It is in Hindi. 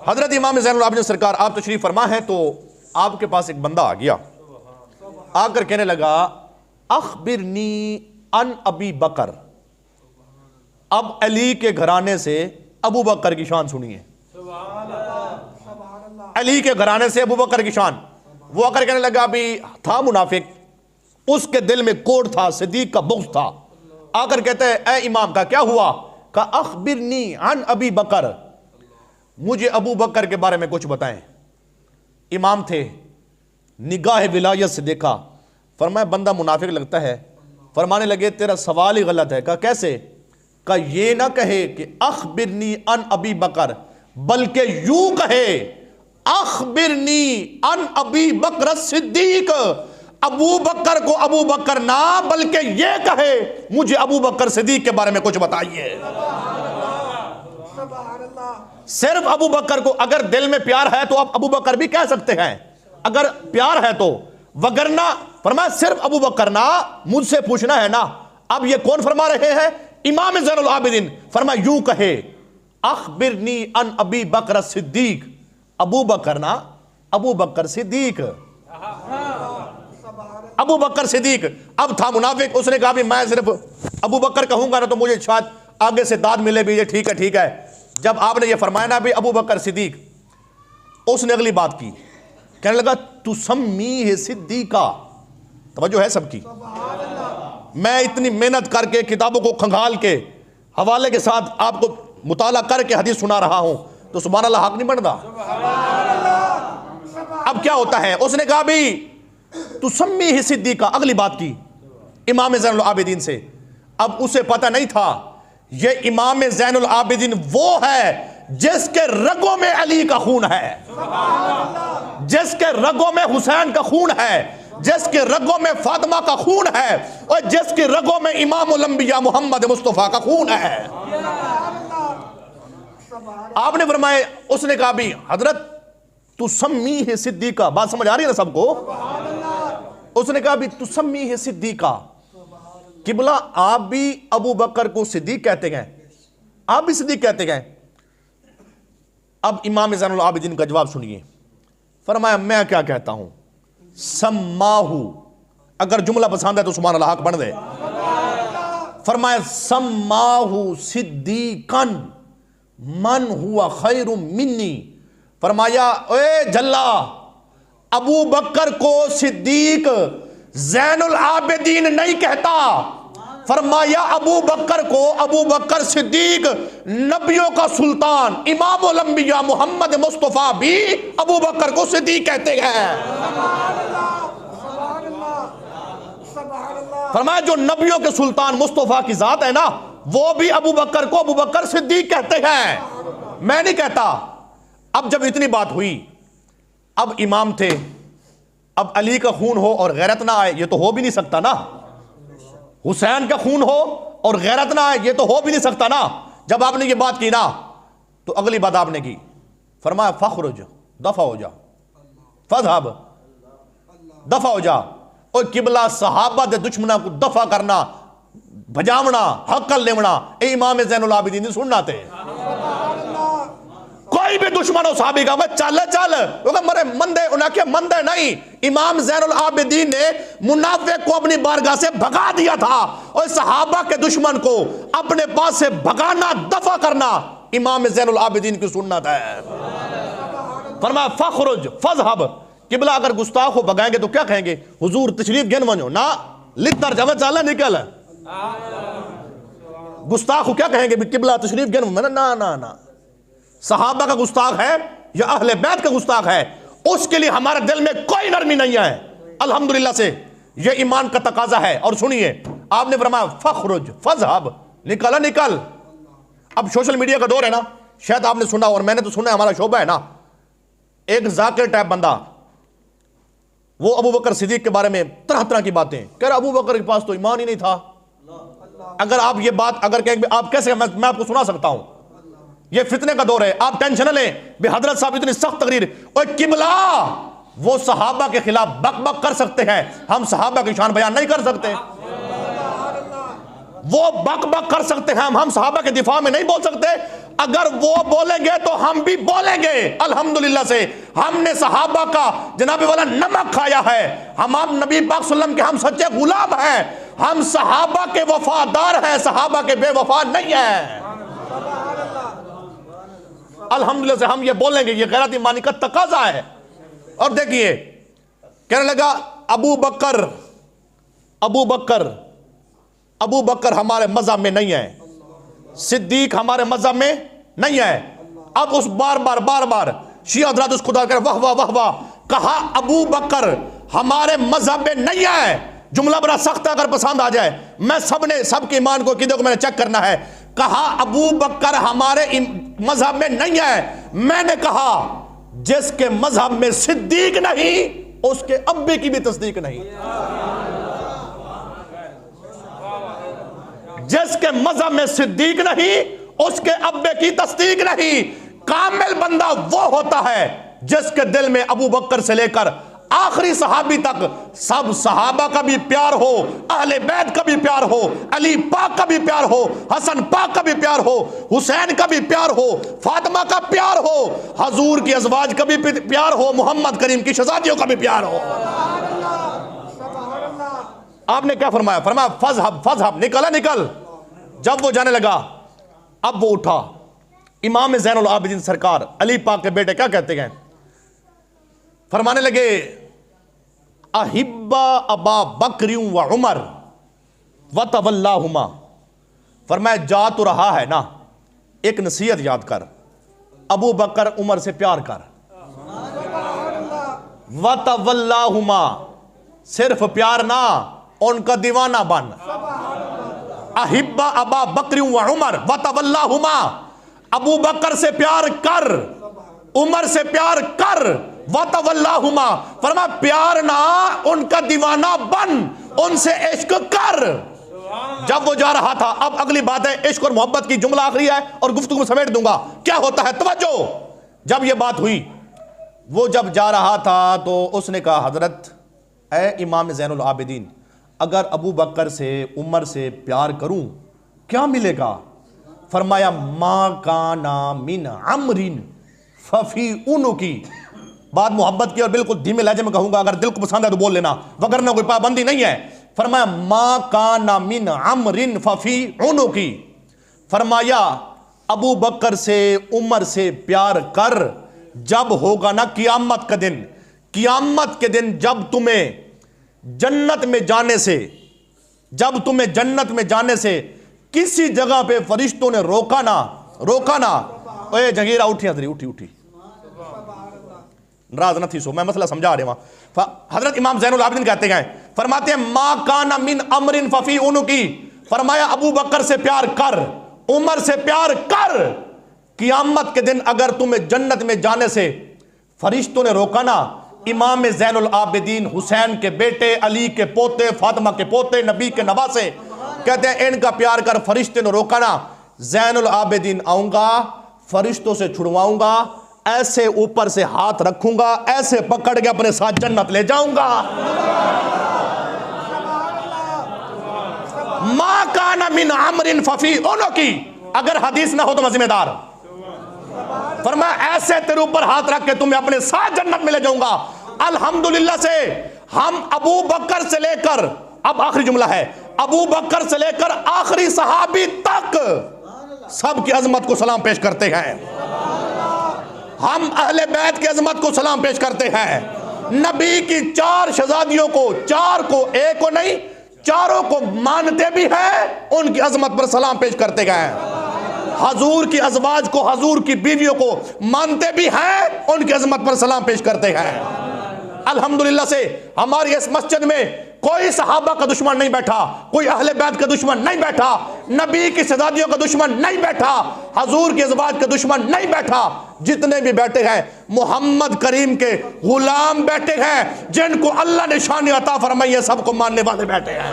हजरत इमाम ज़ैनुल आबिदीन सरकार आप तशरीफ फरमा है तो आपके पास एक बंदा आ गया, आकर कहने लगा अखबिरनी अन अबी बकर। अब अली के घराने से अबू बकर की शान सुनिए, अली के घराने से अबू बकर की शान। वो आकर कहने लगा, अभी था मुनाफिक, उसके दिल में कोड़ था, सिद्दीक का बुग़्ज़ था। आकर कहते हैं ए इमाम का क्या हुआ? का अखबिरनी अन अबी बकर, मुझे अबू बकर के बारे में कुछ बताएं। इमाम थे, निगाह विलायत से देखा, फरमाया बंदा मुनाफिक लगता है। फरमाने लगे तेरा सवाल ही गलत है। का कैसे? का ये ना कहे कि अखबिरनी अन अबी बकर, बल्कि यूं कहे अखबिरनी अन अबी बकर सिद्दीक। अबू बकर को अबू बकर ना बल्कि ये कहे मुझे अबू बकर सिद्दीक के बारे में कुछ बताइए। सिर्फ अबू बकर को, अगर दिल में प्यार है तो आप अबू बकर भी कह सकते हैं, अगर प्यार है तो, वगरना फरमाया सिर्फ अबू बकर ना, मुझसे पूछना है ना। अब ये कौन फरमा रहे हैं? इमाम ज़ैनुल आबिदीन। फरमाया यूं कहे अखबिरनी अन अबी बकर सिद्दीक, अबू बकर ना, अबू बकर सिद्दीक, अबू बकर सिद्दीक। अब था मुनाफिक, उसने कहा भी मैं सिर्फ अबू बकर कहूंगा ना तो मुझे शायद आगे से दाद मिले भी। ये ठीक है ठीक है। जब आपने ये फरमाया ना भी अबू बकर सिद्दीक, उसने अगली बात की, कहने लगा तू सम्मी है सिद्दीका। तवज्जो है सबकी? मैं इतनी मेहनत करके किताबों को खंगाल के हवाले के साथ आपको मुताला करके हदीस सुना रहा हूं, तो सुभान अल्लाह हक नहीं बनता? अब क्या होता है? उसने कहा भी तू सम्मी है सिद्दीका। अगली बात की इमाम ज़ैनुल आबिदीन से। अब उसे पता नहीं था ये इमाम ज़ैनुल आबिदीन वो है जिसके रगों में अली का खून है, जिसके रगों में हुसैन का खून है, जिसके रगों में फातिमा का खून है, और जिसके रगों में इमामुल अंबिया मोहम्मद मुस्तफ़ा का खून है। आपने फरमाया, उसने कहा भी हजरत तू सम्मी है सिद्दीका। बात समझ आ रही है ना सबको? उसने कहा भी तू सम्मी है सिद्दीका। किबला आप भी अबू बकर को सिद्दीक कहते गए, आप भी सिद्दीक कहते गए। अब इमाम ज़ैनुल आबिदीन का जवाब सुनिए। फरमाया मैं क्या कहता हूं, सम्माहू। अगर जुमला पसंद है तो सुभान अल्लाह हक बन दे। फरमाया सम्माहू सिद्दीकन मन हुआ खैरुम मिन्नी। फरमाया ए जल्ला, अबू बकर को सिद्दीक ज़ैनुल आबिदीन नहीं कहता। फरमाया अबू बकर को अबू बकर सिद्दीक नबियों का सुल्तान इमामुल अंबिया मोहम्मद मुस्तफ़ा भी अबू बकर को सिद्दीक कहते हैं। फरमाया जो नबियों के सुल्तान मुस्तफ़ा की जात है ना, वो भी अबू बकर को अबू बकर सिद्दीक कहते हैं, मैं नहीं कहता। अब जब इतनी बात हुई, अब इमाम थे, अब अली का खून हो और गैरत ना आए, ये तो हो भी नहीं सकता ना। हुसैन का खून हो और गैरत ना आए, ये तो हो भी नहीं सकता ना। जब आपने ये बात की ना, तो अगली बात आपने की, फरमाया फखरुज, दफा हो जा, फज़हब, दफा हो जा। और किबला सहाबा दे दुश्मना को दफा करना, भजावना, हकल लेवना, ए इमाम ज़ैनुल आबिदीन सुनना थे। कोई भी दुश्मन हो साहबी का, वह चल चल मरे मंदे, उन्हें मंदे नहीं। इमाम ज़ैनुल आबिदीन ने मुनाफिक को अपनी बारगाह से भगा दिया था, और सहाबा के दुश्मन को अपने पास से भगाना, दफा करना इमाम ज़ैनुल आबिदीन की सुन्नत है। फरमाया फखरुज फज़हब। किबला अगर गुस्ताख को भगाएंगे तो क्या कहेंगे? हुजूर तशरीफ गिन वनो ना, लितर जब चाला निकल। गुस्ताख को क्या कहेंगे? किबला तशरीफ गिन ना ना ना। सहाबा का गुस्ताख है या अहले बैत का गुस्ताख है, उसके लिए हमारे दिल में कोई नरमी नहीं है। अल्हम्दुलिल्लाह से ये ईमान का तकाजा है। और सुनिए, आपने फरमाया फखरुज फज़हब, निकल निकल। अब सोशल मीडिया का दौर है ना, शायद आपने सुना और मैंने तो सुना, हमारा शोबा है ना। एक जाकिर टाइप बंदा, वो अबू बकर सिद्दीक के बारे में तरह तरह की बातें कह रहा। अबू बकर के पास तो ईमान ही नहीं था। अगर आप ये बात अगर कहेंगे, आप कैसे, मैं आपको सुना सकता हूं। ये फितने का दौर है, आप टेंशन न लें। हजरत साहब इतनी सख्त तकरीर, और किबला वो सहाबा के खिलाफ बक बक कर सकते हैं, हम सहाबा की शान बयान नहीं कर सकते। वो बक बक कर सकते हैं, हम सहाबा के दिफा में नहीं बोल सकते। अगर वो बोलेंगे तो हम भी बोलेंगे। अल्हम्दुलिल्लाह से हमने सहाबा का जनाब वाला नमक खाया है। हम आप नबी पाक सल्लल्लाहु अलैहि वसल्लम के हम सच्चे गुलाम हैं। हम सहाबा के वफादार हैं, सहाबा के बेवफा नहीं हैं। अल्हम्दुलिल्लाह से हम ये बोलेंगे, ये गैरत ईमानी का तकाजा है। और देखिए कहने लगा अबू बकर हमारे मज़हब में नहीं है, सिद्दीक हमारे मज़हब में नहीं है। अब उस बार बार शिया हज़रात उस खुदा कर वाह वाह वाह वाह, कहा अबू बकर हमारे मज़हब में नहीं है। जुमला बड़ा सख्त अगर पसंद आ जाए, मैं सबके ईमान को किदे को मैंने चेक करना है। कहा अबू बकर हमारे मज़हब में नहीं है। मैंने कहा जिसके मज़हब में सिद्दीक नहीं उसके अब्बे की भी तस्दीक नहीं। जिसके मज़हब में सिद्दीक नहीं उसके अब्बे की तस्दीक नहीं। कामिल बंदा वो होता है जिसके दिल में अबू बकर से लेकर आखिरी सहाबी तक सब सहाबा का भी प्यार हो, अहले बैत का भी प्यार हो, अली पाक का भी प्यार हो, हसन पाक का भी प्यार हो, हुसैन का भी प्यार हो, फातिमा का प्यार हो, हजूर की अज़वाज का भी प्यार हो, मोहम्मद करीम की शहजादियों का भी प्यार हो। आपने क्या फरमाया? फरमाया फज़हब निकल। जब वो जाने लगा, अब वो उठा। इमाम ज़ैनुल आबिदीन सरकार अली पाक के बेटे क्या कहते हैं? फरमाने लगे अहिब्बा अबा बकरी व उमर व तवल्लाहुमा। फरमाया जा तो रहा है ना, एक नसीहत याद कर, अबू बकर उमर से प्यार कर। व तवल्लाहुमा, सिर्फ प्यार ना, उनका दीवाना बन। अहिब्बा अबा बकरी व उमर व तवल्लाहुमा, अबू बकर से प्यार कर, उमर से प्यार कर। वतवल्लाहुमा, फरमा प्यार ना, उनका दीवाना बन, उनसे इश्क कर। जब वो जा रहा था, अब अगली बात है इश्क और मोहब्बत की, जुमला आखिरी है और गुफ्तगू में समेट दूंगा। क्या होता है तवज्जो। जब ये बात हुई, वो जब जा रहा था तो उसने कहा हजरत ए इमाम ज़ैनुल आबिदीन, अगर अबू बकर से उमर से प्यार करूं क्या मिलेगा? फरमाया मा काना मिन अमरिन फफी उनुकी। बात मोहब्बत की और बिल्कुल धीमे लहजे में कहूंगा, अगर दिल को पसंद है तो बोल लेना, वगरना कोई पाबंदी नहीं है। फरमाया मा काना मिन अमरिन फफी उनुकी। फरमाया अबू बकर से उमर से प्यार कर, जब होगा ना कियामत का दिन, कियामत के दिन जब तुम्हें जन्नत में जाने से किसी जगह पे फरिश्तों ने रोका ना। ओए जगीरा उठी हजरी, उठी नाराज न थी सो, मैं मसला समझा रहे वहां। हजरत इमाम ज़ैनुल आबिदीन कहते हैं, फरमाते हैं मा काना मिन अमरिन फफी उनुकी। फरमाया अबू बकर से प्यार कर, उमर से प्यार कर, कियामत के दिन अगर तुम्हें जन्नत में जाने से फरिश्तों ने रोका ना। इमाम ज़ैनुल आबिदीन हुसैन के बेटे, अली के पोते, फातिमा के पोते, नबी के नवासे, कहते हैं इनका प्यार कर, फरिश्ते ने रोका ना। ज़ैनुल आबिदीन आऊंगा, फरिश्तों से छुड़वाऊंगा, ऐसे ऊपर से हाथ रखूंगा, ऐसे पकड़ के अपने साथ जन्नत ले जाऊंगा। मा काना मिन अमरिन फफी उनुकी। अगर हदीस ना हो तो मैं जिम्मेदार। फरमाया ऐसे तेरे ऊपर हाथ रख के तुम्हें अपने साथ जन्नत में ले जाऊंगा। अल्हम्दुलिल्लाह से हम अबू बकर से लेकर, अब आखिरी जुमला है, अबू बकर से लेकर आखिरी सहाबी तक सबकी अजमत को सलाम पेश करते हैं। हम अहले बैत की अजमत को सलाम पेश करते हैं। नबी की 4 शहजादियों को, 4 को, एक को नहीं, चारों को मानते भी हैं, उनकी अजमत पर सलाम पेश करते गए। हजूर की अज़वाज को, हजूर की बीवियों को मानते भी हैं, उनकी अजमत पर सलाम पेश करते हैं। अल्हम्दुलिल्लाह से हमारी इस मस्जिद में कोई सहाबा का दुश्मन नहीं बैठा, कोई अहले बैत का दुश्मन नहीं बैठा, नबी की शहजादियों का दुश्मन नहीं बैठा, हजूर की अज़वाज का दुश्मन नहीं बैठा। जितने भी बैठे हैं मोहम्मद करीम के गुलाम बैठे हैं, जिनको अल्लाह ने शान अता फरमाई है, सबको मानने वाले बैठे हैं।